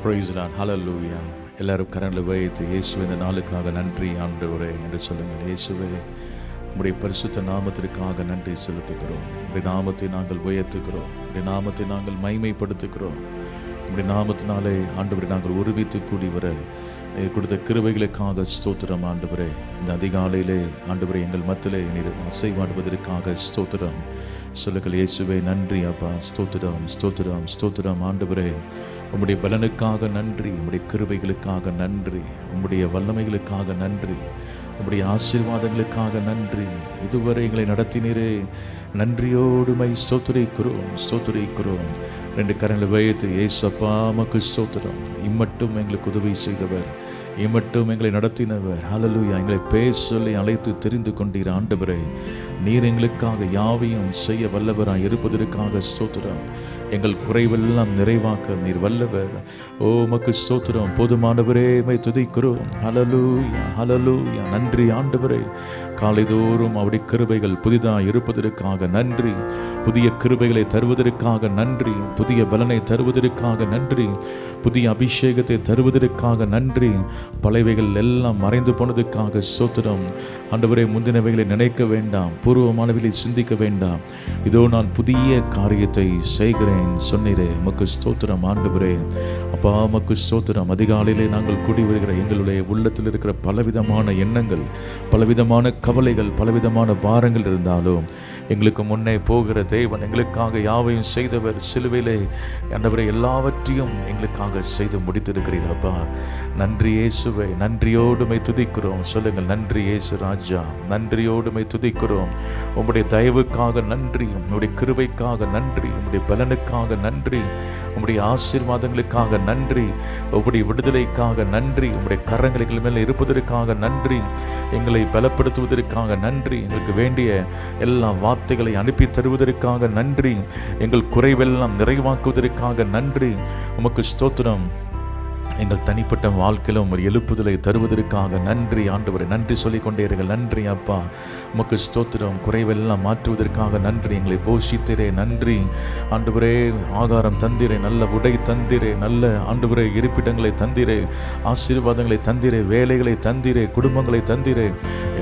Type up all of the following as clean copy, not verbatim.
Praise the Lord. Hallelujah. எல்லாரும் கரங்களை வைத்து இயேசுவே இந்த நாளுக்காக நன்றி ஆண்டவரே என்று சொல்லுங்கள். இயேசுவே உம்முடைய பரிசுத்த நாமத்திற்காக நன்றி செலுத்துகிறோம். உம்முடைய நாமத்தை நாங்கள் உயர்த்துகிறோம். உம்முடைய நாமத்தை நாங்கள் மகிமைப்படுத்துகிறோம். உம்முடைய நாமத்தினாலே ஆண்டவரை நாங்கள் ஒருமித்து கூடி வர கொடுத்த கிருபைகளுக்காக ஸ்தோத்திரம் ஆண்டவரே. இந்த அதிகாலையிலே ஆண்டவரே எங்கள் மத்தியிலே நீர் அசைவாடுவதற்காக ஸ்தோத்திரம் சொல்லுங்கள். இயேசுவே நன்றி அப்பா. ஸ்தோத்திரம் ஸ்தோத்திரம் ஸ்தோத்திரம் ஆண்டவரே. உம்முடைய பலனுக்காக நன்றி, உம்முடைய கிருபைகளுக்காக நன்றி, உம்முடைய வல்லமைகளுக்காக நன்றி, உம்முடைய ஆசீர்வாதங்களுக்காக நன்றி. இதுவரை எங்களை நடத்தினீரே, நன்றியோடுமை ஸ்தோத்திரிக்கிறோம் ஸ்தோத்திரிக்கிறோம். ரெண்டு கரங்களை வைத்து ஏசப்பா மக்கு ஸ்தோத்திரம். இம்மட்டும் எங்களுக்கு உதவி செய்தவர், இம்மட்டும் எங்களை நடத்தினவர். ஹல்லேலூயா. எங்களை பேர் சொல்லி அழைத்து தெரிந்து கொண்டீர் ஆண்டவரே. நீர் எங்களுக்காக யாவையும் செய்ய வல்லவராய் இருப்பதற்காக ஸ்தோத்திரம். எங்கள் குறைவெல்லாம் நிறைவாக்க நீர் வல்லவர். ஓ மக்கு ஸ்தோத்திரம். போதுமானவரே மை துதிக்கிறோம். ஹல்லேலூயா ஹல்லேலூயா. நன்றி ஆண்டவரே. காலைதோறும் அவருடைய கிருபைகள் புதிதாக இருப்பதற்காக நன்றி. புதிய கிருபைகளை தருவதற்காக நன்றி. புதிய பலனை தருவதற்காக நன்றி. புதிய அபிஷேகத்தை தருவதற்காக நன்றி. பழையவைகள் எல்லாம் மறைந்து போனதுக்காக ஸ்தோத்திரம் ஆண்டவரே. முந்தினவைகளை நினைக்க வேண்டாம், பூர்வமானவைகளை சிந்திக்க வேண்டாம். இதோ நான் புதிய காரியத்தை செய்கிறேன் சொன்னீரே, மக்கு ஸ்தோத்திரம் ஆண்டவரே. அப்பா மக்கு ஸ்தோத்திரம். அதிகாலையிலே நாங்கள் கூடி வருகிற எங்களுடைய உள்ளத்தில் இருக்கிற பலவிதமான எண்ணங்கள், பலவிதமான கவலைகள், பலவிதமான பாரங்கள் இருந்தாலும் எங்களுக்கு முன்னே போகிற தேவன், எங்களுக்காக யாவையும் செய்தவர், சிலுவையிலே ஆண்டவரே எல்லாவற்றையும் எங்களுக்காக செய்து முடித்திருக்கிறீர் அப்பா. நன்றி இயேசுவே. நன்றியோடுமை துதிக்கிறோம் சொல்லுங்கள். நன்றி இயேசு ராஜா. நன்றியோடுமை துதிக்கிறோம். உம்முடைய தயவுக்காக நன்றி, உம்முடைய கிருபைக்காக நன்றி, உம்முடைய பலனுக்காக நன்றி, உம்முடைய ஆசீர்வாதங்களுக்காக நன்றி, உம்முடைய விடுதலைக்காக நன்றி, உம்முடைய கரங்கள் மேல் இருப்பதற்காக நன்றி, எங்களை பலப்படுத்துவதற்காக நன்றி, எங்களுக்கு வேண்டிய எல்லா வார்த்தைகளை அனுப்பி தருவதற்காக நன்றி, எங்கள் குறைவெல்லாம் நிறைவாக்குவதற்காக நன்றி. உமக்கு ஸ்தோத்திரம். எங்கள் தனிப்பட்ட வாழ்க்கையிலும் ஒரு எழுப்புதலை தருவதற்காக நன்றி ஆண்டவரே. நன்றி சொல்லிக் கொண்டீர்கள். நன்றி அப்பா. உமக்கு ஸ்தோத்திரம். குறைவெல்லாம் மாற்றுவதற்காக நன்றி. எங்களை போஷித்திரே நன்றி ஆண்டவரே. ஆகாரம் தந்திரே, நல்ல உடை தந்திரே, நல்ல ஆண்டவரே இருப்பிடங்களை தந்திரே, ஆசீர்வாதங்களை தந்திரே, வேலைகளை தந்திரே, குடும்பங்களை தந்திரே,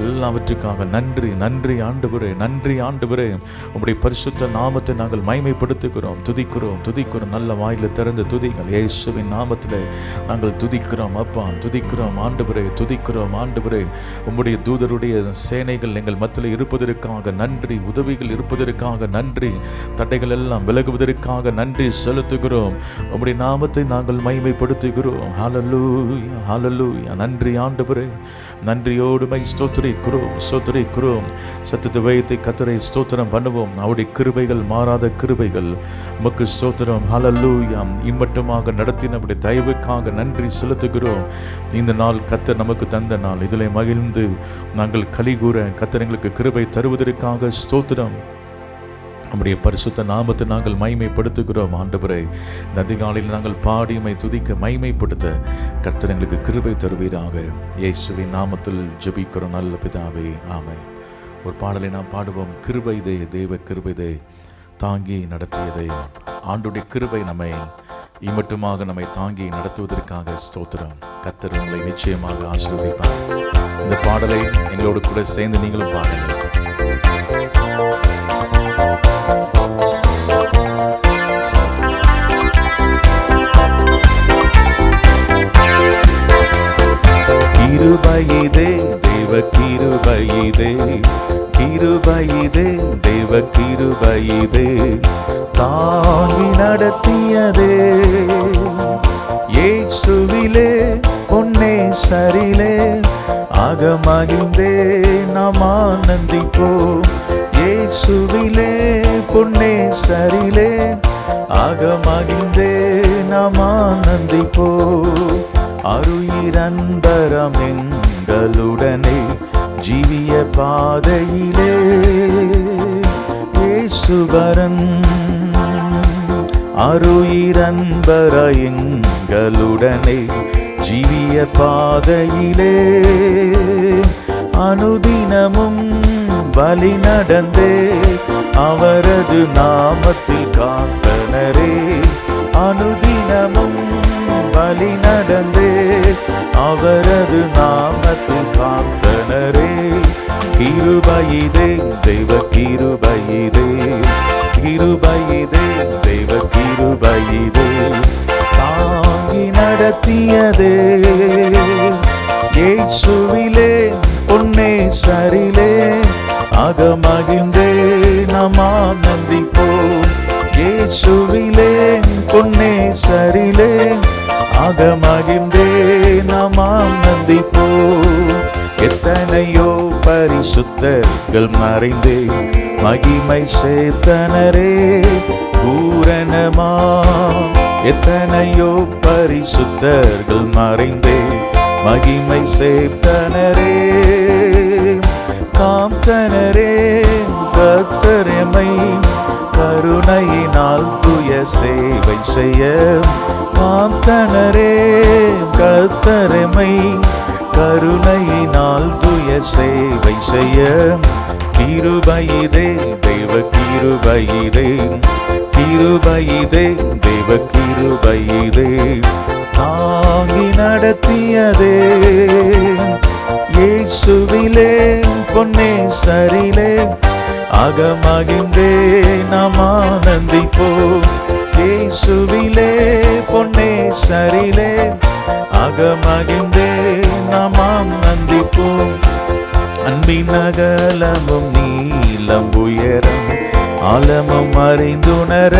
எல்லாவற்றுக்காக நன்றி. நன்றி ஆண்டவரே. நன்றி ஆண்டவரே. உம்முடைய பரிசுத்த நாமத்தை நாங்கள் மகிமைப்படுத்துகிறோம், துதிக்கிறோம் துதிக்கிறோம். நல்ல வாயில திறந்து துதிங்கள். இயேசுவின் நாமத்திலே நாங்கள் துதிக்கிறோம் அப்பா. துதிக்கிறோம் ஆண்டவரே. துதிக்கிறோம் ஆண்டவரே. உம்முடைய தூதருடைய சேனைகள் எங்கள் மத்தியில் இருப்பதற்காக நன்றி. உதவிகள் இருப்பதற்காக நன்றி. தடைகள் எல்லாம் விலகுவதற்காக நன்றி செலுத்துகிறோம். உம்முடைய நாமத்தை நாங்கள் மகிமைப்படுத்துகிறோம். ஹல்லேலூயா ஹல்லேலூயா. நன்றி ஆண்டவரே. நன்றியோடுமை ஸ்தோத்திரிக்கிறோம் ஸ்தோத்திரிக்கிறோம். சத்தத்தை வைத்து கர்த்தரை ஸ்தோத்திரம் பண்ணுவோம். அவருடைய கிருபைகள் மாறாத கிருபைகள். உமக்கு ஸ்தோத்திரம். ஹல்லேலூயா. இம்மட்டுமாக நடத்தின நம்முடைய தயவுக்காக நன்றி செலுத்துகிறோம். இந்த நாள் கர்த்தர் நமக்கு தந்த நாள். இதில் மகிழ்ந்து நாங்கள் கலிகூற கர்த்தர் எங்களுக்கு கிருபை தருவதற்காக ஸ்தோத்திரம். நம்முடைய பரிசுத்த நாமத்தை நாங்கள் மகிமைப்படுத்துகிறோம் ஆண்டவரே. இந்த அதிகாலையில் நாங்கள் பாடியமை துதிக்க மகிமைப்படுத்த கர்த்தர் எங்களுக்கு கிருபை தருவீராக. இயேசுவின் நாமத்தில் ஜெபிக்கிறோம் நல்ல பிதாவே, ஆமென். ஒரு பாடலை நாம் பாடுவோம். கிருபைதே தேவ கிருபைதே தாங்கி நடத்தியதே. ஆண்டுடைய கிருபை நம்மை இம்மட்டுமாக நம்மை தாங்கி நடத்துவதற்காக ஸ்தோத்திரம். கர்த்தர் உங்களை நிச்சயமாக ஆசீர்வதிப்பார். இந்த பாடலை எங்களோடு கூட சேர்ந்து நீங்களும் பாடுங்கள். கிருபையிதே தேவ கிருபையிதே, கிருபையிதே தேவ கிருபையிதே தாங்கி நடத்தியதே. இயேசுவிலே பொன்னே சரிலே அகமகிழ்ந்தே நாம் ஆனந்திப்போம். இயேசுவிலே பொன்னே சரிலே அகமகிழ்ந்தே நாம் ஆனந்திப்போம். அருயிரன்பரம் எங்களுடனே ஜீவிய பாதையிலே இயேசுவரன். அருயிரன்பர எங்களுடனே ஜீவிய பாதையிலே அனுதினமும் வழி நடந்தே அவரது நாமத்தில் காத்தனரே. அனுதினமும் வழி நடந்தே அவரது நாமத்தில் காத்தனரே. கிருபையிதே தெய்வ கிருபையிதே, கிருபையிதே தெய்வ கிருபையிதே, தாங்கி நடத்தியதே. இயேசுவிலே பொன்னே சரிலே அகமகிழ்ந்தே நாம் ஆனந்திப்போம். இயேசுவிலே பொன்னே சரிலே அகமகிழ்ந்தே நாம் ஆனந்திப்போம். எத்தனையோ பரிசுத்தர்கள் மறைந்தே மகிமை சேர்த்தனரே பூரணமா. எத்தனையோ பரிசுத்தர்கள் மறைந்தே மகிமை சேர்த்தனரே காத்தனரே. கர்த்தரெமை கருணையினால் துய சேவை செய்ய காத்தனரே. கர்த்தரெமை கருணையினால் துய சேவை செய்ய கிருபையிதே தெய்வ கிருபையிதே, கிருபையிதே தெய்வ கிருபையிதே, தாங்கி நடத்தியதே. இயேசுவிலே பொன்னே சரிலே அகமகிழ்ந்தே நாம் ஆனந்திப்போம். இயேசுவிலே பொன்னே சரிலே அகமகிழ்ந்தே நாம் ஆனந்திப்போம். அன்பின் அகலமும் நீளம் உயரம் ஆழமும் அறிந்துணர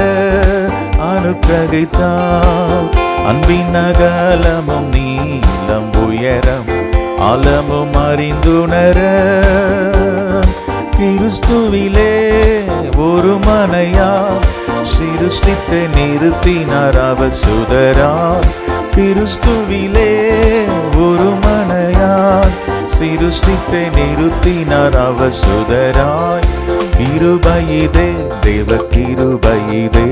அனுக்கிரகித்தார். அன்பின் அகலமும் நீளம் உயரம் ஆழமும் அறிந்துணர கிறிஸ்துவிலே ஒரு மனையா சிருஷ்டித்து நிறுத்தினார் அவர் சுதரார். கிறிஸ்துவிலே ஒரு மனையார் சிருஷ்டித்து நிறுத்தினார் அவர் சுதராய். கிருபையிதே தேவ கிருபையிதே,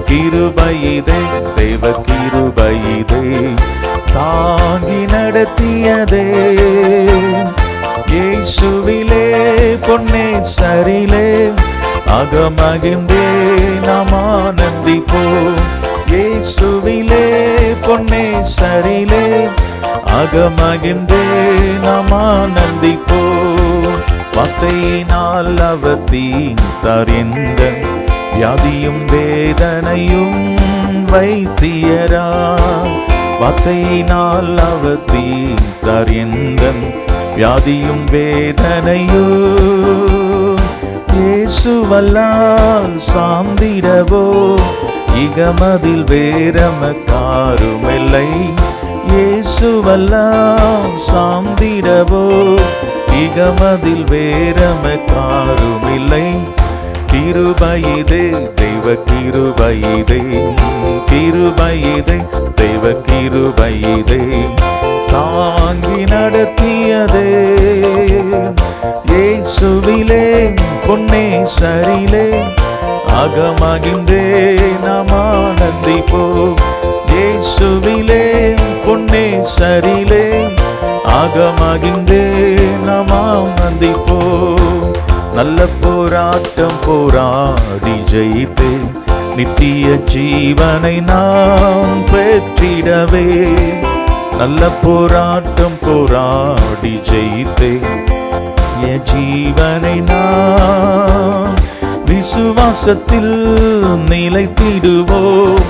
கிருபையிதே தேவ கிருபையிதே, தாங்கி நடத்தியதே. இயேசுவிலே பொன்னே சரிலே அகமகிழ்ந்தே நாம் ஆனந்திப்போம். இயேசுவிலே பொன்னே சரிலே அகமகிழ்ந்தே நாம் ஆனந்திப்போம். வார்த்தையினால் அவர் தீர்த்தார் எந்த வியாதியும் வேதனையும் வைத்தியரா. வார்த்தையினால் அவர் தீர்த்தார் எந்த வியாதியும் வேதனையோ. இயேசுவல்லால் சாந்திடவோ இகமதில் வேறமக்காருமில்லை. இயேசுவல்லால் சாந்திடவோ இகமதில் வேறமக்காருமில்லை. கிருபையிதே தெய்வ கிருபையிதே, கிருபையிதே தெய்வ கிருபையிதே, தாங்கி நடத்தியதே. இயேசுவிலே பொன்னே சரிலே அகமகிழ்ந்தே நாம் ஆனந்திப்போம். இயேசுவிலே பொன்னே சரிலே அகமகிழ்ந்தே நாம் ஆனந்திப்போம். நல்ல போராட்டம் போராடி ஜெயித்தே நித்திய ஜீவனை நாம் பெற்றிடவே. நல்ல போராட்டம் போராடி ஜெயித்தே ஜீவனை நாம் விசுவாசத்தில் நிலைத்திடுவோம்.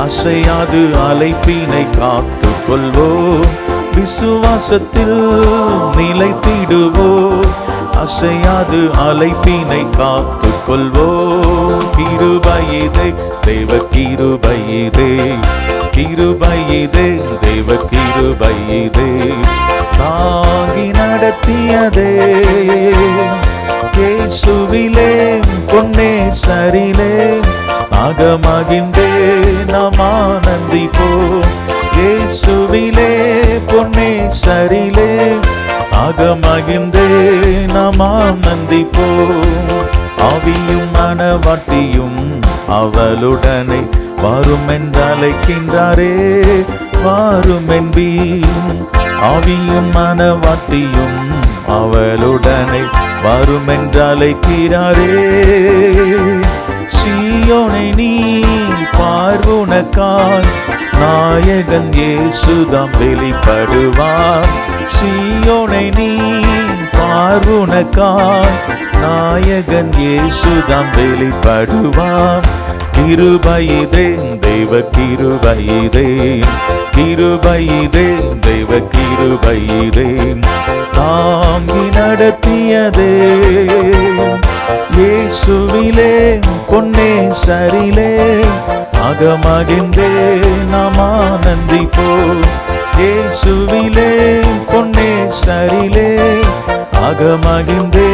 அசையாது அழைப்பினை காத்து கொள்வோம். விசுவாசத்தில் நிலைத்திடுவோம். அசையாது அழைப்பினை காத்து கொள்வோம். கிருபையிதே தேவ கிருபையிதே, கிருபையிதே தேவ கிருபையிதே, தாங்கி நடத்தியதே. இயேசுவிலே பொன்னே சரிலே அகமகிழ்ந்தே நாம் ஆனந்திப்போம். இயேசுவிலே பொன்னே சரிலே அகமகிழ்ந்தே நாம் ஆனந்திப்போம். ஆவியும் மனவாட்டியும் அவளுடனே வரும் என்றழைக்கின்றாரே வாரும் என்பீன். ஆவியும் மனவாட்டியும் அவளுடனே வரும் என்றழைக்கிறாரே. சீயோனை நீ பார்வுனக்காய் நாயகன் இயேசுதாம் வெளிப்படுவார். சீயோனை நீ பார்வுனக்காய், நாயகன் இயேசுதாம் வெளிப்படுவார். கிருபையிதே தெய்வ கிருபையிதே, கிருபையிதே தெய்வ கிருபையிதே, தாங்கி நடத்தியதே இயேசுவிலே பொன்னே சரிலே, அகமகிழ்ந்தே நாம் ஆனந்திப்போம். இயேசுவிலே பொன்னே சரிலே, அகமகிழ்ந்தே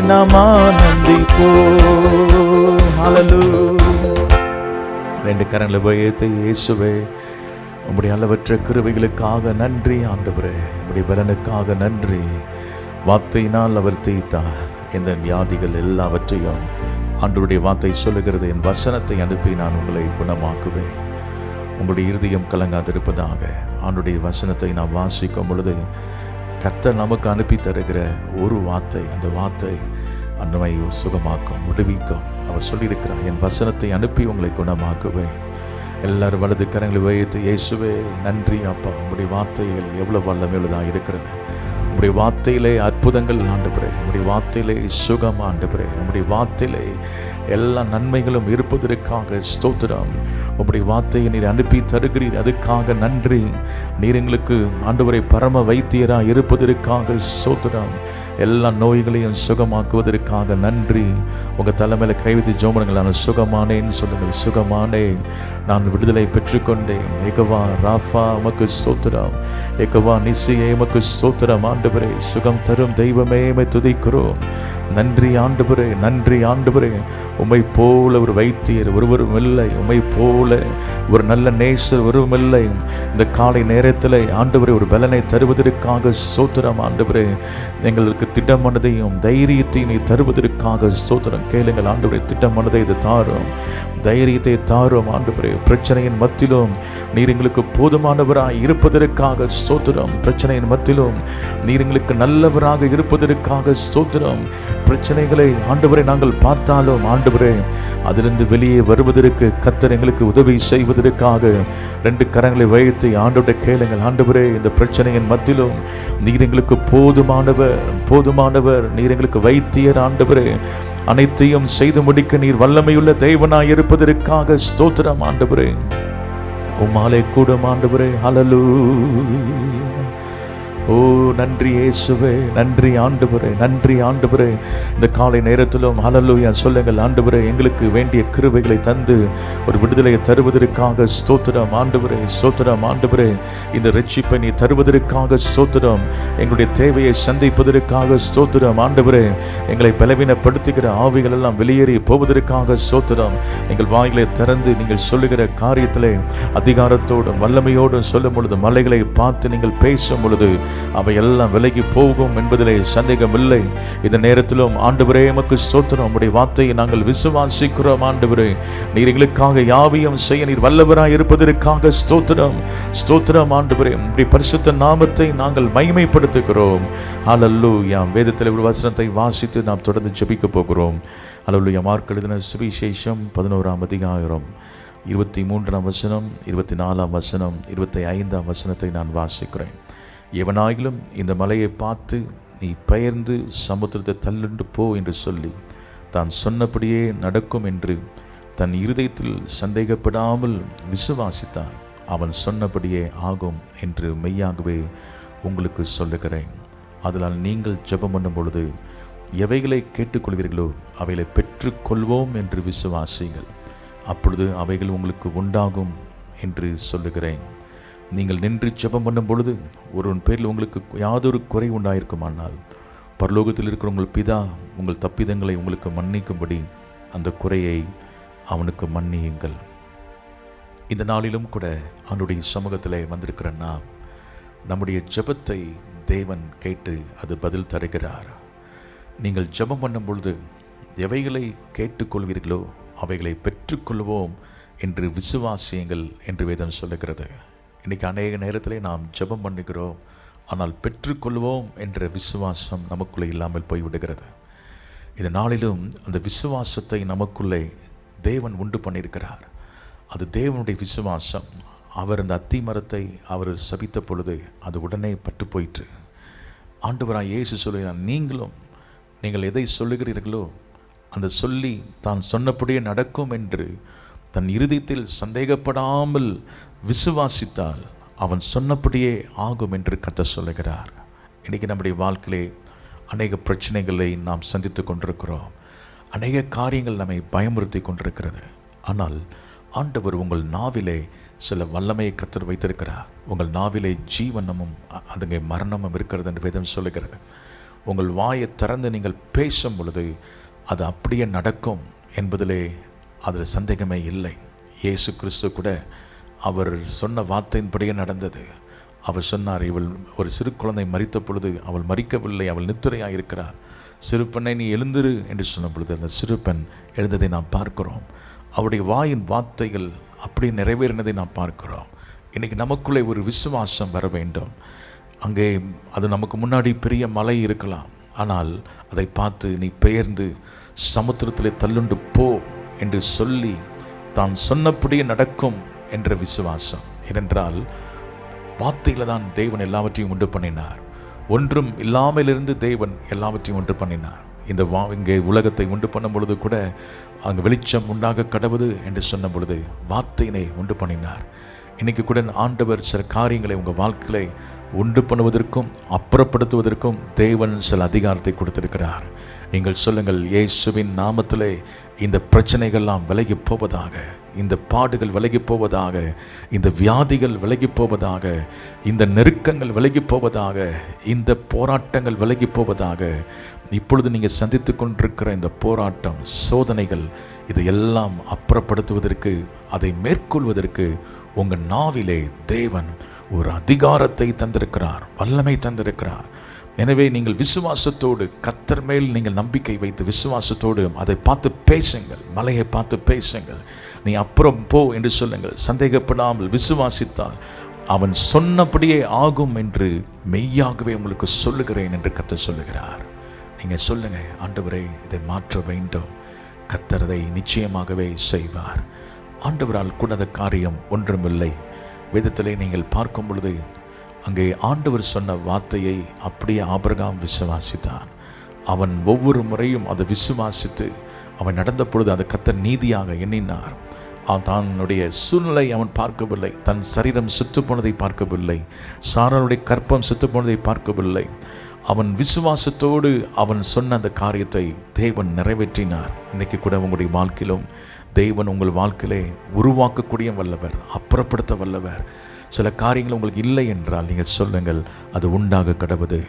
நாம் ஆனந்திப்போம். ஹல்லேலூயா. ரெண்டு கரங்களை உயர்த்தி, இயேசுவே உம்முடைய அளவற்ற கிருபைகளுக்காக நன்றி ஆண்டவரே, உம்முடைய பலனுக்காக நன்றி. வார்த்தையினால் அவர் தீர்த்தார் இந்த வியாதிகள் எல்லாவற்றையும். ஆண்டவருடைய வார்த்தை சொல்லுகிறது, என் வசனத்தை அனுப்பி நான் உங்களை குணமாக்குவேன். உங்களுடைய இருதயம் கலங்காதிருப்பதாக. ஆண்டவருடைய வசனத்தை நாம் வாசிக்கும் பொழுது கர்த்தர் நமக்கு அனுப்பி தருகிற ஒரு வார்த்தை, அந்த வார்த்தை நம்மை சுகமாக்கும், விடுவிக்கும். அவர் சொல்லியிருக்கிறார், என் வசனத்தை அனுப்பி உங்களை குணமாக்குவேன். எல்லாரும் வலது கரங்களை வைத்து, இயேசுவே நன்றி அப்பா, உங்களுடைய வார்த்தைகள் எவ்வளவு வல்லமையுள்ளதாக இருக்கிறது. உங்களுடைய வார்த்தையிலே அற்புதங்கள் ஆண்டவரே, உங்களுடைய வார்த்தையிலே சுகம் ஆண்டவரே, உங்களுடைய வார்த்தையிலே எல்லா நன்மைகளும் இருப்பதற்காக ஸ்தோத்திரம். உங்களுடைய வார்த்தையை நீர் அனுப்பி தருகிறீர், அதுக்காக நன்றி. நீர் எங்களுக்கு ஆண்டவரை பரம வைத்தியராக இருப்பதற்காக ஸ்தோத்திரம். எல்லா நோய்களையும் சுகமாக்குவதற்காக நன்றி. உங்கள் தலைமையில் கைவித்து ஜோமனுங்கள், நான் சுகமானேன்னு சொல்லுங்கள். சுகமானேன், நான் விடுதலை பெற்றுக்கொண்டேன். ஏகவா ராஃபா உமக்கு ஸ்தோத்திரம், ஏகவா நிசியே உமக்கு ஸ்தோத்திரம். ஆண்டவரே சுகம் தரும் தெய்வமே துதிக்கிறோம். நன்றி ஆண்டவரே, நன்றி ஆண்டவரே. உம்மை போல ஒரு வைத்தியர் ஒருவரும் இல்லை, உம்மை போல ஒரு நல்ல நேசர் ஒருவரும் இல்லை. இந்த காலை நேரத்தில் ஆண்டவரே ஒரு பலனை தருவதற்காக ஸ்தோத்திரம் ஆண்டவரே. எங்களுக்கு திட்டமானதையும் தைரியத்தையும் நீ தருவதற்காக ஸ்தோத்திரம். கேளுங்கள் ஆண்டவரே, திட்டமானதை இது தாரும், தைரியத்தை தாரும் ஆண்டவரே. பிரச்சனையின் மத்தியிலும் நீர் எங்களுக்கு போதுமானவராய் இருப்பதற்காக ஸ்தோத்திரம். பிரச்சனையின் மத்தியிலும் நீர் எங்களுக்கு நல்லவராக இருப்பதற்காக ஸ்தோத்திரம். பிரச்சனைகளை ஆண்டவரை நாங்கள் பார்த்தாலும் ஆண்டவரே அதிலிருந்து வெளியே வருவதற்கு கர்த்தர் எங்களுக்கு உதவி செய்வதற்காக ரெண்டு கரங்களை வைத்து ஆண்டவரை கேளுங்கள். ஆண்டவரே, இந்த பிரச்சனையின் மத்தியிலும் நீர் எங்களுக்கு போதுமானவர், போதுமானவர். நீர் எங்களுக்கு வைத்தியர் ஆண்டவரே. அனைத்தையும் செய்து முடிக்க நீர் வல்லமையுள்ள தேவனாய் இருப்பதற்காக ஸ்தோத்திரம் ஆண்டவரே. உம்மாலே கூடும் ஆண்டவரே. ஹல்லேலூயா. ஓ நன்றி இயேசுவே, நன்றி ஆண்டவரே, நன்றி ஆண்டவரே. இந்த காலை நேரத்திலும் ஹல்லேலூயா சொல்லுங்கள். ஆண்டவரே எங்களுக்கு வேண்டிய கிருபைகளை தந்து ஒரு விடுதலையை தருவதற்காக ஸ்தோத்திரம் ஆண்டவரே, ஸ்தோத்திரம் ஆண்டவரே. இந்த ரட்சிப்பை நீ தருவதற்காக ஸ்தோத்திரம். எங்களுடைய தேவையை சந்திப்பதற்காக ஸ்தோத்திரம் ஆண்டவரே. எங்களை பலவீனப்படுத்துகிற ஆவிகள் எல்லாம் வெளியேறி போவதற்காக ஸ்தோத்திரம். எங்கள் வாய்களை திறந்து நீங்கள் சொல்லுகிற காரியத்திலே அதிகாரத்தோடும் வல்லமையோடும் சொல்லும் பொழுது, மலைகளை பார்த்து நீங்கள் பேசும் பொழுது அவை எல்லாம் விலகி போகும் என்பதிலே சந்தேகமில்லை. இந்த நேரத்திலும் ஆண்டவரே எமக்கு ஸ்தோத்திரம். உம்முடைய வார்த்தையை நாங்கள் விசுவாசிக்கிறோம் ஆண்டவரே. நீர் எங்களுக்காக யாவையும் செய்ய நீர் வல்லவராய் இருப்பதற்காக ஸ்தோத்திரம், ஸ்தோத்திரம் ஆண்டவரே. உம்முடைய பரிசுத்த நாமத்தை நாங்கள் மகிமைப்படுத்துகிறோம். ஹல்லேலூயா. வேதத்தில் ஒரு வசனத்தை வாசித்து நாம் தொடர்ந்து ஜெபிக்க போகிறோம். ஹல்லேலூயா. மார்க் எழுதின சுவிசேஷம் 11ஆம் அதிகாரம் 23ஆம் வசனம், 24ஆம் வசனம், 25ஆம் வசனத்தை நான் வாசிக்கிறேன். எவனாயிலும் இந்த மலையை பார்த்து நீ பெயர்ந்து சமுத்திரத்தை தள்ளுண்டு போ என்று சொல்லி தான் சொன்னபடியே நடக்கும் என்று தன் இருதயத்தில் சந்தேகப்படாமல் விசுவாசித்தான், அவன் சொன்னபடியே ஆகும் என்று மெய்யாகவே உங்களுக்கு சொல்லுகிறேன். அதனால் நீங்கள் ஜெபம் பண்ணும் பொழுது எவைகளை கேட்டுக்கொள்வீர்களோ அவைகளை பெற்றுக்கொள்வோம் என்று விசுவாசிங்கள், அப்பொழுது அவைகள் உங்களுக்கு உண்டாகும் என்று சொல்லுகிறேன். நீங்கள் நின்று ஜெபம் பண்ணும் பொழுது ஒருவன் பேரில் உங்களுக்கு யாதொரு குறை உண்டாயிருக்குமானால் பரலோகத்தில் இருக்கிற உங்கள் பிதா உங்கள் தப்பிதங்களை உங்களுக்கு மன்னிக்கும்படி அந்த குறையை அவனுக்கு மன்னியுங்கள். இந்த நாளிலும் கூட அவனுடைய சமூகத்தில் வந்திருக்கிற நாம் நம்முடைய ஜெபத்தை தேவன் கேட்டு அது பதில் தருகிறார். நீங்கள் ஜெபம் பண்ணும் பொழுது எவைகளை கேட்டுக்கொள்வீர்களோ அவைகளை பெற்றுக்கொள்வோம் என்று விசுவாசியுங்கள் என்று வேதம் சொல்லுகிறது. இன்றைக்கி அநேக நேரத்திலே நாம் ஜெபம் பண்ணுகிறோம், ஆனால் பெற்றுக்கொள்வோம் என்ற விசுவாசம் நமக்குள்ளே இல்லாமல் போய்விடுகிறது. இந்த நாளிலும் அந்த விசுவாசத்தை நமக்குள்ளே தேவன் உண்டு பண்ணியிருக்கிறார். அது தேவனுடைய விசுவாசம். அவர் அந்த அத்தி மரத்தை அவர் சபித்த பொழுது அது உடனே பட்டு போயிற்று. ஆண்டவராய் இயேசு சொல்லுகிறார், நீங்கள் எதை சொல்லுகிறீர்களோ அந்த சொல்லி தான் சொன்னபடியே நடக்கும் என்று தன் இருதயத்தில் சந்தேகப்படாமல் விசுவாசித்தால் அவன் சொன்னபடியே ஆகும் என்று கர்த்தர் சொல்லுகிறார். இன்றைக்கி நம்முடைய வாழ்க்கையிலே அநேக பிரச்சனைகளை நாம் சந்தித்து கொண்டிருக்கிறோம். அநேக காரியங்கள் நம்மை பயமுறுத்தி கொண்டிருக்கிறது. ஆனால் ஆண்டவர் உங்கள் நாவிலே சில வல்லமையை கர்த்தர் வைத்திருக்கிறார். உங்கள் நாவிலே ஜீவனமும் அதுங்க மரணமும் இருக்கிறது என்று வேதம் சொல்லுகிறது. உங்கள் வாயை திறந்து நீங்கள் பேசும் பொழுது அது அப்படியே நடக்கும் என்பதிலே அதில் சந்தேகமே இல்லை. இயேசு கிறிஸ்து கூட அவர் சொன்ன வார்த்தையின்படியே நடந்தது. அவர் சொன்னார், இவள் ஒரு சிறு குழந்தை மரித்த பொழுது அவள் மரிக்கவில்லை, அவள் நித்திரையாக இருக்கிறார். சிறு பெண்ணை நீ எழுந்திரு என்று சொன்ன பொழுது அந்த சிறு பெண் எழுந்ததை நாம் பார்க்கிறோம். அவருடைய வாயின் வார்த்தைகள் அப்படி நிறைவேறினதை நாம் பார்க்கிறோம். இன்றைக்கி நமக்குள்ளே ஒரு விசுவாசம் வர வேண்டும். அங்கே அது நமக்கு முன்னாடி பெரிய மலை இருக்கலாம், ஆனால் அதை பார்த்து நீ பெயர்ந்து சமுத்திரத்திலே தள்ளுண்டு போ என்று சொல்லி தான் சொன்னபடியே நடக்கும் என்ற விசுவாசம். ஏனென்றால் வார்த்தையில் தான் தேவன் எல்லாவற்றையும் உண்டு பண்ணினார். ஒன்றும் இல்லாமலிருந்து தேவன் எல்லாவற்றையும் உண்டு பண்ணினார். இங்கே உலகத்தை உண்டு பண்ணும் பொழுது கூட அங்கே வெளிச்சம் உண்டாக கடவுது என்று சொன்ன பொழுது வார்த்தையினை உண்டு பண்ணினார். இன்றைக்கி கூட ஆண்டவர் சில காரியங்களை உங்கள் வாழ்க்கையை உண்டு பண்ணுவதற்கும் அப்புறப்படுத்துவதற்கும் தேவன் சில அதிகாரத்தை கொடுத்திருக்கிறார். நீங்கள் சொல்லுங்கள், இயேசுவின் நாமத்திலே இந்த பிரச்சனைகள்லாம் விலகி போவதாக, இந்த பாடுகள் விலகி போவதாக, இந்த வியாதிகள் விலகி போவதாக, இந்த நெருக்கங்கள் விலகி போவதாக, இந்த போராட்டங்கள் விலகி போவதாக. இப்பொழுது நீங்கள் சந்தித்து கொண்டிருக்கிற இந்த போராட்டம், சோதனைகள், இதையெல்லாம் அப்புறப்படுத்துவதற்கு, அதை மேற்கொள்வதற்கு உங்கள் நாவிலே தேவன் ஒரு அதிகாரத்தை தந்திருக்கிறார், வல்லமை தந்திருக்கிறார். எனவே நீங்கள் விசுவாசத்தோடு கர்த்தர் மேல் நீங்கள் நம்பிக்கை வைத்து விசுவாசத்தோடு அதை பார்த்து பேசுங்கள். மலையை பார்த்து பேசுங்கள். நீ அப்புறம் போ என்று சொல்லுங்கள். சந்தேகப்படாமல் விசுவாசித்தால் அவன் சொன்னபடியே ஆகும் என்று மெய்யாகவே உங்களுக்கு சொல்லுகிறேன் என்று கர்த்தர் சொல்லுகிறார். நீங்கள் சொல்லுங்க, ஆண்டவரே இதை மாற்ற வேண்டும். கர்த்தர் அதை நிச்சயமாகவே செய்வார். ஆண்டவரால் கூடாத காரியம் ஒன்றுமில்லை. வேதத்திலே நீங்கள் பார்க்கும் பொழுது அங்கே ஆண்டவர் சொன்ன வார்த்தையை அப்படியே ஆபிரகாம் விசுவாசித்தான். அவன் ஒவ்வொரு முறையும் அதை விசுவாசித்து அவன் நடந்த பொழுது அதை கர்த்தர் நீதியாக எண்ணினார். தன்னுடைய சூழ்நிலை அவன் பார்க்கவில்லை, தன் சரீரம் செத்துப்போனதை பார்க்கவில்லை, சாராளுடைய கற்பம் செத்துப்போனதை பார்க்கவில்லை. அவன் விசுவாசத்தோடு அவன் சொன்ன அந்த காரியத்தை தேவன் நிறைவேற்றினார். இன்றைக்கி கூட உங்களுடைய வாழ்க்கையிலும் தேவன் உங்கள் வாழ்க்கையிலே உருவாக்கக்கூடிய வல்லவர், அப்புறப்படுத்த வல்லவர். சில காரியங்கள் உங்களுக்கு இல்லை என்றால் நீங்கள் சொல்லுங்கள், அது உண்டாக கடவுது.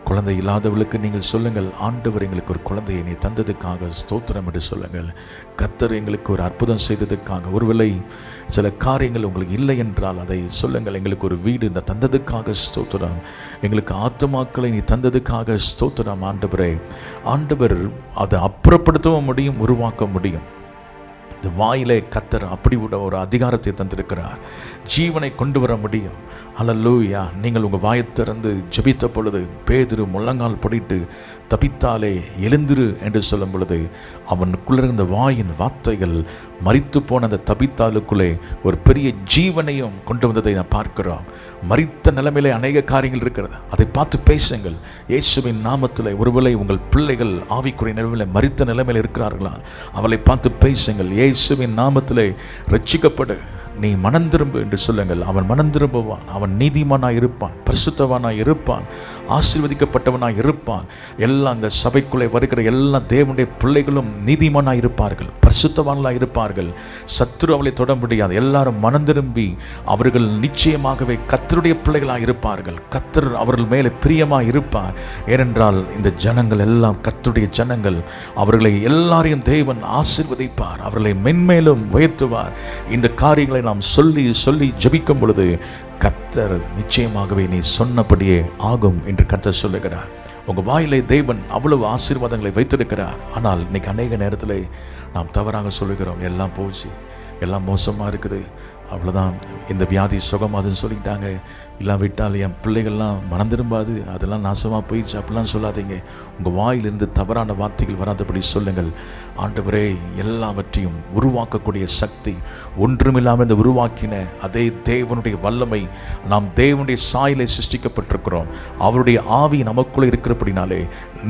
குழந்தை இல்லாதவர்களுக்கு நீங்கள் சொல்லுங்கள், ஆண்டவர் எங்களுக்கு ஒரு குழந்தையை நீ தந்ததுக்காக ஸ்தோத்திரம் என்று சொல்லுங்கள். கர்த்தர் எங்களுக்கு ஒரு அற்புதம் செய்ததுக்காக. ஒருவேளை சில காரியங்கள் உங்களுக்கு இல்லை என்றால் அதை சொல்லுங்கள், எங்களுக்கு ஒரு வீடு இந்த தந்ததுக்காக ஸ்தோத்திரம், எங்களுக்கு ஆத்துமாக்களை நீ தந்ததுக்காக ஸ்தோத்திரம். ஆண்டவரே, ஆண்டவர் அதை அப்புறப்படுத்தவும் முடியும், உருவாக்க முடியும். இந்த வாயிலே கர்த்தர் அப்படி ஒரு அதிகாரத்தை தந்திருக்கிறார். ஜீவனை கொண்டு வர முடியும். அல்லேலூயா. நீங்கள் உங்கள் வாயை திறந்து ஜெபித்த பொழுது பேதுரு முழங்கால் படிட்டு தபித்தாலே எழுந்திரு என்று சொல்லும் பொழுது அவனுக்குள்ளே இருந்த வாயின் வார்த்தைகள் மரித்து போன அந்த தபித்தாலுக்குள்ளே ஒரு பெரிய ஜீவனையும் கொண்டு வந்ததை நான் பார்க்கிறோம். மரித்த நிலைமையிலே அநேக காரியங்கள் இருக்கிறது, அதை பார்த்து பேசுங்கள். இயேசுவின் நாமத்தில் ஒருவேளை உங்கள் பிள்ளைகள் ஆவிக்குரிய நிலைமையில் மரித்த நிலைமையில் இருக்கிறார்களா, அவளை பார்த்து பேசுங்கள். இயேசுவின் நாமத்திலே ரட்சிக்கப்படு, நீ மனம் திரும்பு என்று சொல்லுங்கள். அவன் மனம் திரும்புவான். அவன் நீதிமானாய் இருப்பான், பரிசுத்தவானாய் இருப்பான், ஆசீர்வதிக்கப்பட்டவனாய் இருப்பான். எல்லாம் அந்த சபைக்குள்ளே வருகிற எல்லா தேவனுடைய பிள்ளைகளும் நீதிமானாய் இருப்பார்கள், பரிசுத்தவான்களாய் இருப்பார்கள். சத்துரு அவளை தொட முடியாது. எல்லாரும் மனம் திரும்பி அவர்கள் நிச்சயமாகவே கர்த்தருடைய பிள்ளைகளாய் இருப்பார்கள். கர்த்தர் அவர்கள் மேலே பிரியமாய் இருப்பார். ஏனென்றால் இந்த ஜனங்கள் எல்லாம் கர்த்தருடைய ஜனங்கள். அவர்களை எல்லாரையும் தேவன் ஆசீர்வதிப்பார், அவர்களை மென்மேலும் உயர்த்துவார். இந்த காரியங்களை நாம் சொல்லி சொல்லி ஜெபிக்கும் பொழுது கர்த்தர் நிச்சயமாகவே நீ சொன்னபடியே ஆகும் என்று கர்த்தர் சொல்லுகிறார். உங்கள் வாயிலே தேவன் அவ்வளவு ஆசீர்வாதங்களை வைத்திருக்கிறார். ஆனால் இன்னைக்கு அநேக நேரத்தில் நாம் தவறாக சொல்லுகிறோம், எல்லாம் போச்சு, எல்லாம் மோசமாக இருக்குது, அவ்வளோதான், இந்த வியாதி சுகமாதுன்னு சொல்லிட்டாங்க, இல்லாவிட்டால் என் பிள்ளைகள்லாம் மனம் திரும்பாது, அதெல்லாம் நாசமாக போயிடுச்சு அப்படிலாம் சொல்லாதீங்க. உங்கள் வாயிலிருந்து தவறான வார்த்தைகள் வராதபடி சொல்லுங்கள். ஆண்டவரே, எல்லாவற்றையும் உருவாக்கக்கூடிய சக்தி, ஒன்றுமில்லாமல் இந்த உருவாக்கின அதே தேவனுடைய வல்லமை, நாம் தேவனுடைய சாயலை சிருஷ்டிக்கப்பட்டிருக்கிறோம். அவருடைய ஆவி நமக்குள்ளே இருக்கிறபடினாலே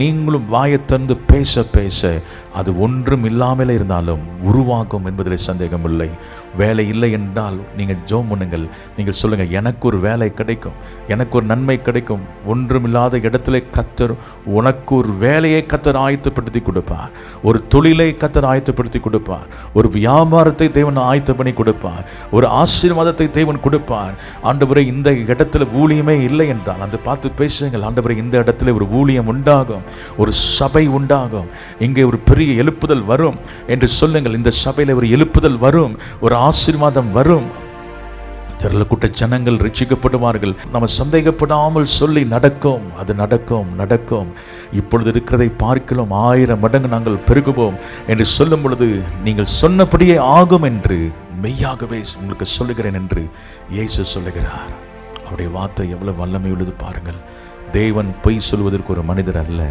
நீங்களும் வாயை திறந்து பேச பேச அது ஒன்றும் இல்லாமலே இருந்தாலும் உருவாகும் என்பதில் சந்தேகம் இல்லை. வேலை இல்லை என்றால் நீங்கள் ஜெபம் பண்ணுங்கள். நீங்கள் சொல்லுங்கள், எனக்கு ஒரு வேலை கிடைக்கும், எனக்கு ஒரு நன்மை கிடைக்கும். ஒன்றுமில்லாத இடத்துல கர்த்தர் உனக்கு ஒரு வேலையை கர்த்தர் ஆயத்தப்படுத்தி கொடுப்பார், ஒரு தொழிலை கர்த்தர் ஆயத்தப்படுத்தி கொடுப்பார், ஒரு வியாபாரத்தை தேவன் ஆயத்த பண்ணி கொடுப்பார், ஒரு ஆசீர்வாதத்தை தேவன் கொடுப்பார். ஆண்டவரே, இந்த இடத்துல ஊழியமே இல்லை என்றால் அந்த பார்த்து பேசுங்கள். ஆண்டவரே, இந்த இடத்துல ஒரு ஊழியம் உண்டாகும், ஒரு சபை உண்டாகும், இங்கே ஒரு பெரிய எழுப்புதல் வரும் என்று சொல்லுங்கள். இந்த சபையில் ஒரு எழுப்புதல் வரும், ஒரு ஆசீர்வாதம் வரும். திரளக்கூட்ட ஜனங்கள் ரட்சிக்கப்படுவார்கள். நம்ம சந்தேகப்படாமல் சொல்லி நடக்கும், அது நடக்கும் நடக்கும். இப்பொழுது இருக்கிறதை பார்க்கலாம் 1000 மடங்கு நாங்கள் பெருகுவோம் என்று சொல்லும் பொழுது நீங்கள் சொன்னபடியே ஆகும் என்று மெய்யாகவே உங்களுக்கு சொல்லுகிறேன் என்று இயேசு சொல்லுகிறார். அவருடைய வார்த்தை எவ்வளவு வல்லமை உள்ளது பாருங்கள். தேவன் பொய் சொல்வதற்கு ஒரு மனிதர் அல்ல.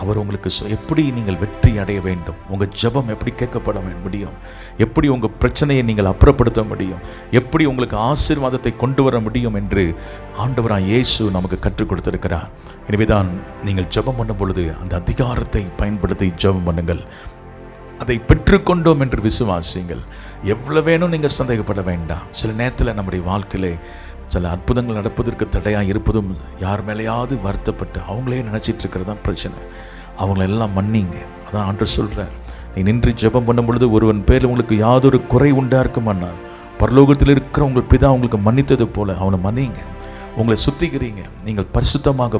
அவர் உங்களுக்கு எப்படி நீங்கள் வெற்றி அடைய வேண்டும், உங்கள் ஜெபம் எப்படி கேட்கப்பட முடியும், எப்படி உங்கள் பிரச்சனையை நீங்கள் அப்புறப்படுத்த முடியும், எப்படி உங்களுக்கு ஆசீர்வாதத்தை கொண்டு வர முடியும் என்று ஆண்டவராய் இயேசு நமக்கு கற்றுக் கொடுத்திருக்கிறார். எனவேதான் நீங்கள் ஜெபம் பண்ணும் பொழுது அந்த அதிகாரத்தை பயன்படுத்தி ஜெபம் பண்ணுங்கள். அதை பெற்றுக்கொண்டோம் என்று விசுவாசிங்கள். எவ்வளவு வேணும் நீங்கள் சந்தேகப்பட வேண்டாம். சில நேரத்தில் நம்முடைய வாழ்க்கையிலே சில அற்புதங்கள் நடப்பதற்கு தடையாக இருப்பதும் யார் மேலேயாவது வருத்தப்பட்டு அவங்களே நினச்சிட்டு இருக்கிறது தான் பிரச்சனை. அவங்களெல்லாம் மன்னிங்க. அதான் ஆண்டவர் சொல்கிறார், நீ நின்று ஜெபம் பண்ணும் பொழுது ஒருவன் பேரில் உங்களுக்கு யாதொரு குறை உண்டா இருக்குமானால் பரலோகத்தில் இருக்கிற உங்கள் பிதா உங்களுக்கு மன்னித்தது போல அவனை மன்னிங்க. உங்களை சுத்திக்கிறீங்க. நீங்கள் பரிசுத்தமாக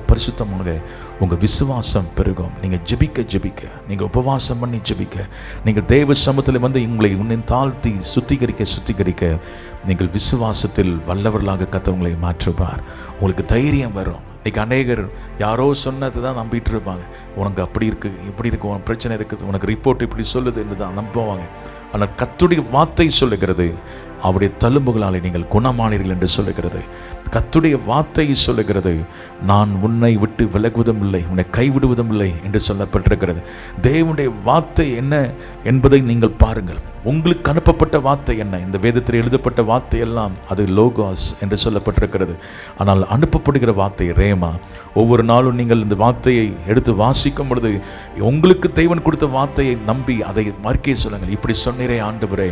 உங்கள் விசுவாசம் பெருகும். நீங்கள் ஜெபிக்க நீங்கள் உபவாசம் பண்ணி ஜெபிக்க, நீங்கள் தேவ சமூகத்தில் வந்து உங்களை தாழ்த்தி சுத்திகரிக்க நீங்கள் விசுவாசத்தில் வல்லவர்களாக கர்த்தர் மாற்றுவார். உங்களுக்கு தைரியம் வரும். இன்றைக்கி அநேகர் யாரோ சொன்னது தான் நம்பிட்டு இருப்பாங்க. உனக்கு அப்படி இருக்குது, இப்படி இருக்குது, உனக்கு பிரச்சனை இருக்குது, உனக்கு ரிப்போர்ட் இப்படி சொல்லுது என்று தான் நம்புவாங்க. ஆனால் கர்த்தருடைய வார்த்தை சொல்லுகிறது, அவருடைய தழும்புகளாலே நீங்கள் குணமானீர்கள் என்று சொல்லுகிறது. கர்த்தருடைய வார்த்தை சொல்லுகிறது, நான் உன்னை விட்டு விலகுவதும் இல்லை, உன்னை கைவிடுவதும் இல்லை என்று சொல்லப்பட்டிருக்கிறது. தேவனுடைய வார்த்தை என்ன என்பதை நீங்கள் பாருங்கள். உங்களுக்கு அனுப்பப்பட்ட வார்த்தை என்ன? இந்த வேதத்தில் எழுதப்பட்ட வார்த்தை எல்லாம் அது லோகாஸ் என்று சொல்லப்பட்டிருக்கிறது. ஆனால் அனுப்பப்படுகிற வார்த்தை ரேமா. ஒவ்வொரு நாளும் நீங்கள் இந்த வார்த்தையை எடுத்து வாசிக்கும் பொழுது உங்களுக்கு தேவன் கொடுத்த வார்த்தையை நம்பி அதை மறுக்கே சொல்லுங்கள். இப்படி சொன்னீரே ஆண்டவரே,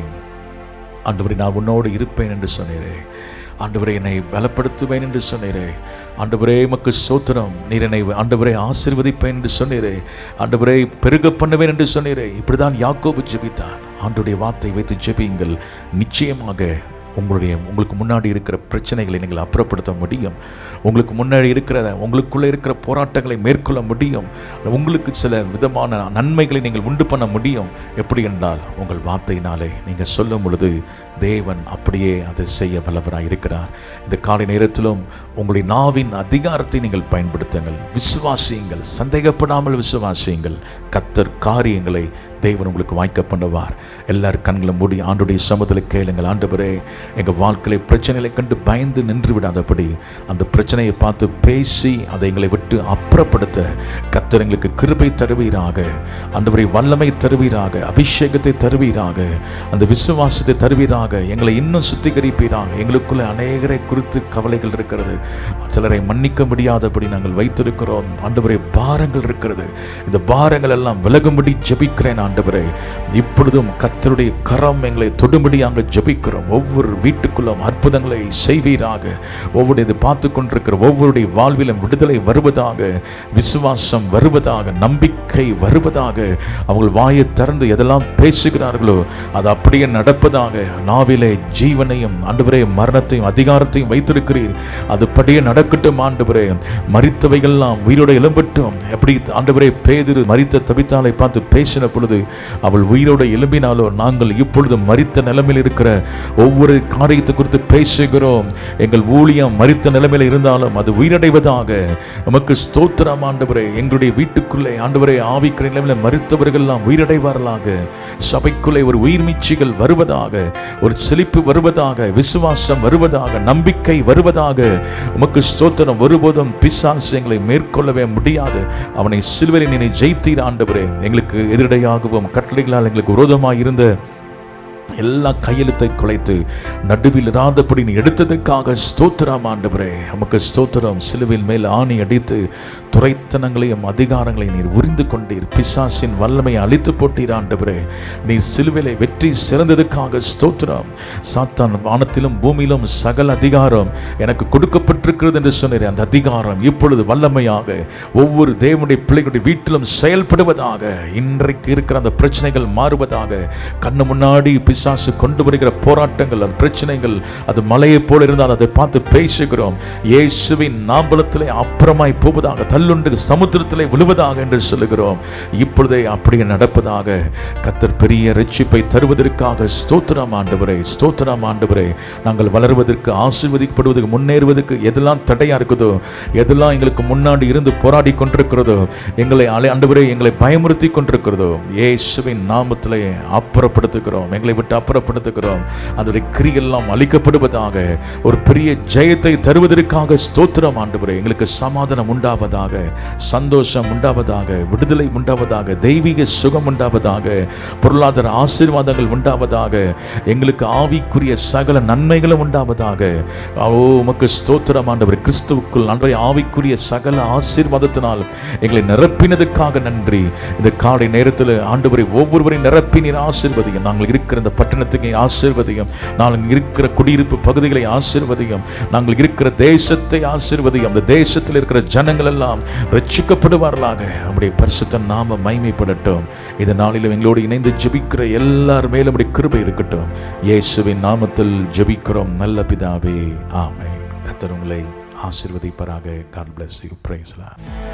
நான் உன்னோடு இருப்பேன் என்று சொன்னீரே. ஆண்டவரே, என்னை பலப்படுத்துவேன் என்று சொன்னீரே. ஆண்டவரே, உமக்கு ஸ்தோத்திரம். நீர் என்னை ஆண்டவரே ஆசீர்வதிப்பேன் என்று சொன்னீரே. ஆண்டவரே, பெருக பண்ணுவேன் என்று சொன்னீரே. இப்படிதான் யாக்கோபு ஜெபித்தார். ஆண்டவருடைய வார்த்தை வைத்து ஜெபியுங்கள். நிச்சயமாக உங்களுக்கு முன்னாடி இருக்கிற பிரச்சனைகளை நீங்கள் அப்புறப்படுத்த முடியும். உங்களுக்கு முன்னாடி உங்களுக்குள்ளே இருக்கிற போராட்டங்களை மேற்கொள்ள முடியும். உங்களுக்கு சில விதமான நன்மைகளை நீங்கள் உண்டு பண்ண முடியும். எப்படி என்றால் உங்கள் வார்த்தையினாலே நீங்கள் சொல்லும் பொழுது தேவன் அப்படியே அதை செய்ய வல்லவராக இருக்கிறார். இந்த காலை நேரத்திலும் உங்களுடைய நாவின் அதிகாரத்தை நீங்கள் பயன்படுத்துங்கள். விசுவாசியுங்கள், சந்தேகப்படாமல் விசுவாசியுங்கள். கர்த்தர் காரியங்களை தேவன் உங்களுக்கு வாய்க்க பண்ணுவார். எல்லாரும் கண்களை மூடி ஆண்டுடைய சமூகத்தில் கேளுங்கள். ஆண்டவரே, எங்கள் வாழ்க்கையை பிரச்சனைகளை கண்டு பயந்து நின்று விடாதபடி அந்த பிரச்சனையை பார்த்து பேசி அதை எங்களை விட்டு அப்புறப்படுத்த கர்த்தர் எங்களுக்கு கிருபை தருவீராக. ஆண்டவரே, வல்லமை தருவீராக, அபிஷேகத்தை தருவீராக, அந்த விசுவாசத்தை தருவீராக. எங்களை இன்னும் சுத்திகரிப்பீராக. எங்களுக்குள்ள அநேகரை குறித்து கவலைகள் இருக்கிறது. சிலரை மன்னிக்க முடியாதபடி நாங்கள் வைத்திருக்கிறோம். ஆண்டவரே, பாரங்கள் இருக்கிறது. இந்த பாரங்கள் எல்லாம் விலகும்படி ஜெபிக்கிறேன். ஆண்டவரே, இப்பொழுதும் கர்த்தருடைய கரம் எங்களை தொடும்படியாக ஜெபிக்கிறோம். ஒவ்வொரு வீட்டுக்குள்ளும் அற்புதங்களை செய்வீராக. ஒவ்வொரு பார்த்து கொண்டிருக்கிற ஒவ்வொருடைய வாழ்விலும் விடுதலை வருவதாக, விசுவாசம் வருவதாக, நம்பிக்கை வருவதாக. அவங்க வாயை திறந்து எதெல்லாம் பேசுகிறார்களோ அது அப்படியே நடப்பதாக. நாவிலே ஜீவனையும் ஆண்டவரே மரணத்தையும் அதிகாரத்தையும் வைத்திருக்கிறீர். அது படியே நடக்கட்டும் ஆண்டவரே. மரித்தவைகள்லாம் உயிரோடு எழும்பட்டும். எப்படி ஆண்டவரே பேதுரு மரித்த தபித்தாளை பார்த்து பேசின பொழுது அவள் உயிரோடு எழும்பினாலோ, நாங்கள் இப்பொழுது மரித்த நிலைமையில் இருக்கிற ஒவ்வொரு காரியத்தை குறித்து பேசுகிறோம். எங்கள் ஊழியம் மரித்த நிலைமையில் இருந்தாலும் அது உயிரடைவதாக. நமக்கு ஸ்தோத்திரம் ஆண்டவரே. எங்களுடைய வீட்டுக்குள்ளே ஆண்டவரே ஆவிக்கிற நிலைமையில் மரித்தவர்கள் எல்லாம் உயிரடைவார்களாக. சபைக்குள்ளே ஒரு உயிர் மீட்சிகள் வருவதாக. ஒரு செழிப்பு வருவதாக, விசுவாசம் வருவதாக, நம்பிக்கை வருவதாக. உமக்கு ஸ்தோத்திரம். ஒருபோதும் பிசாசு எங்களை மேற்கொள்ளவே முடியாது. அவனை சிலுவையில் நீ ஜெயித்தீர் ஆண்டவரே. எங்களுக்கு எதிரடையாகவும் கட்டளைகளால் எங்களுக்கு விரோதமாக இருந்த எல்லா கையெழுத்தை குலைத்து நடுவில் இராதபடி நீ எடுத்ததுக்காக ஸ்தோத்திரம் ஆண்டவரே. நமக்கு ஸ்தோத்திரம். சிலுவையில் மேல் ஆணி அடித்து துரைத்தனங்களையும் அதிகாரங்களையும் நீர் உரிந்து கொண்டீர். பிசாசின் வல்லமையை அழித்து போட்டீர் ஆண்டவரே. நீ சிலுவையிலே வெற்றி சிறந்ததுக்காக ஸ்தோத்திரம். சாத்தான் வானத்திலும் பூமியிலும் சகல அதிகாரம் எனக்கு கொடுக்கப்பட்டிருக்கிறது என்று சொன்னீர். அந்த அதிகாரம் இப்பொழுது வல்லமையாக ஒவ்வொரு தேவனுடைய பிள்ளைகளுடைய வீட்டிலும் செயல்படுவதாக. இன்றைக்கு இருக்கிற அந்த பிரச்சனைகள் மாறுவதாக. கண்ணு முன்னாடி பிசாசு கொண்டு வருகிற போராட்டங்கள், அது பிரச்சனைகள், அது மலையை போல இருந்தால் அதை பார்த்து பேசுகிறோம். இயேசுவின் நாமத்திலே அப்புறமாய் போவதாக, தள்ளுண்டு சமுத்திரத்திலே விழுவதாக என்று சொல்லுகிறோம். இப்பொழுதே அப்படியே நடப்பதாக. கர்த்தர் பெரிய ரட்சிப்பை தருவதற்காக ஸ்தோத்திரம் ஆண்டவரே. ஸ்தோத்திரம் ஆண்டவரே. நாங்கள் வளருவதற்கு, ஆசீர்வதிக்கப்படுவதற்கு, முன்னேறுவதற்கு எதெல்லாம் தடையா இருக்குதோ, எதெல்லாம் எங்களுக்கு முன்னாடி இருந்து போராடி கொண்டிருக்கிறதோ, எங்களை ஆண்டவரே எங்களை பயமுறுத்தி கொண்டிருக்கிறதோ, இயேசுவின் நாமத்திலே அப்புறப்படுத்துகிறோம். எங்களை விட்டு அப்புறப்படுத்துகிறோம். அதனுடைய கிரியெல்லாம் அழிக்கப்படுவதாக. ஒரு பெரிய ஜெயத்தை தருவதற்காக ஸ்தோத்திரம் ஆண்டவரே. எங்களுக்கு சமாதானம் உண்டாவதாக, சந்தோஷம் உண்டாவதாக, விடுதலை உண்டாவதாக, தெய்வீக சுகம் உண்டாவதாக, பொருளாதார ஆசீர்வாதங்கள் உண்டாவதாக, எங்களுக்கு ஆவிக்குரிய சகல நன்மைகளும் உண்டாவதாக. உமக்கு ஸ்தோத்திரம் ஆண்டவரே. கிறிஸ்துவுக்குள் அன்றைய ஆவிக்குரிய சகல ஆசீர்வாதத்தினால் எங்களை நிரப்பினதுக்காக நன்றி. இந்த காலை நேரத்தில் ஆண்டவரே ஒவ்வொருவரையும் நிரப்பி நீர் ஆசீர்வதியும். நாங்கள் இருக்கிற இந்த பட்டணத்துக்கு ஆசீர்வதியும். நாங்கள் இருக்கிற குடியிருப்பு பகுதிகளை ஆசீர்வதியும். நாங்கள் இருக்கிற தேசத்தை ஆசீர்வதியும். அந்த தேசத்தில் இருக்கிற ஜனங்கள் எல்லாம் ரட்சிக்கப்படுவார்களாக. நம்முடைய பரிசுத்த நாம மகிமைப்படட்டும். இந்த நாளிலும் எங்களோடு இணைந்து ஜெபிக்கிற எல்லார் மேலும் நம்முடைய கிருபை இருக்கட்டும். இயேசுவின் நாமத்தில் ஜெபிக்கிறோம் நல்ல பிதாவே, ஆமென். கர்த்தர் உங்களை ஆசீர்வதிப்பாராக. God bless you. Praise the Lord.